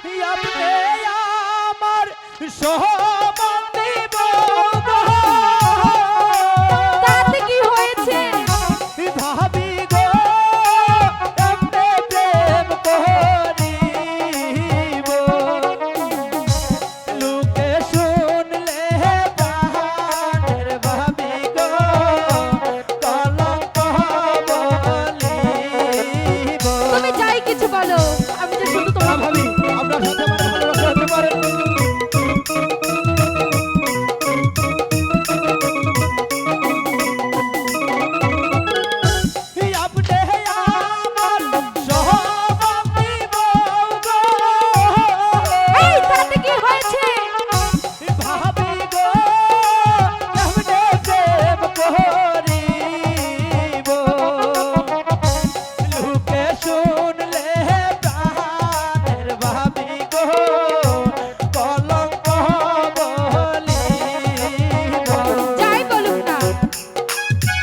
আপনি আমার সহমতি বউ তাতে কি হয়েছে? ভাবি গো এমনে প্রেম করিব লোকে শুনলে প্রাণের ভাবি গো কলঙ্ক বলিব। তুমি যাই কিছু বলো, আমি যে শুধু তোমার ভাবি আপনার সাথে আমার ভালোবাসা হতে পারে। আপনি আমার সহমতি বউ গো এই তাতে কি হয়েছে? ভাবি গো কেমনে প্রেম করিব লোকে শুনলে প্রাণের ভাবি গো কলঙ্ক বলিব। যাই বলুক না,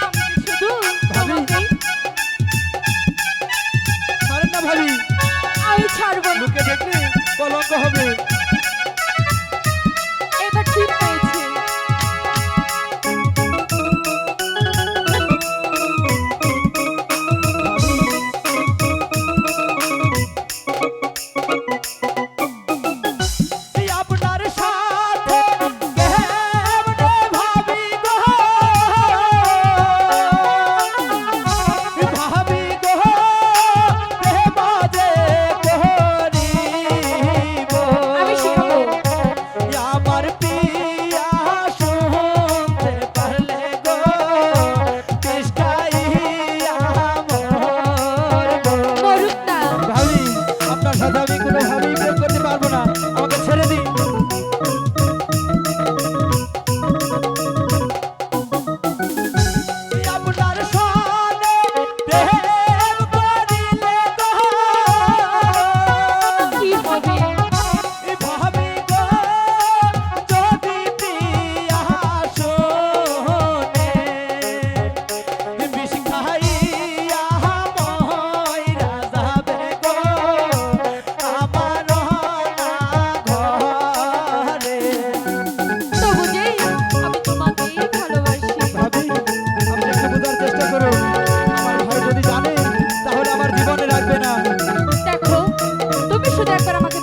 আমি যে শুধু তোমাকেই ছাড়েন না ভাবি, আমি ছাড়বো না। লোকে দেখলে কলঙ্ক হবে। এবার ঠিক হয়েছে। আপনার সাথে কেমনে ভাবি গো ভাবি গো প্রেম যে করিব আমি শিখাবো। আমার পিয়া শুনতে পারলে গো তেষ্টাইয়া মরব। মরুক না। ভাবি আপনার সাথে আমি কোনোভাবেই প্রেম করতে পারবো না, আমাকে ছেড়ে দিন। আপনার সনে প্রেম করিলে গো কি হবে? ভাবি গো যদি প্রিয়া শোনে বিষ খাইয়া ময়রা যাবে গো আমার না ঘরে। তবু যে আমি তোমাকেই ভালোবাসি। ভাবি আপনি একটু বোঝার চেষ্টা করুন, আমার ঘর যদি জানে তাহলে আমার জীবনে রাখবে না। দেখো, তুমি শুধু একবার আমাকে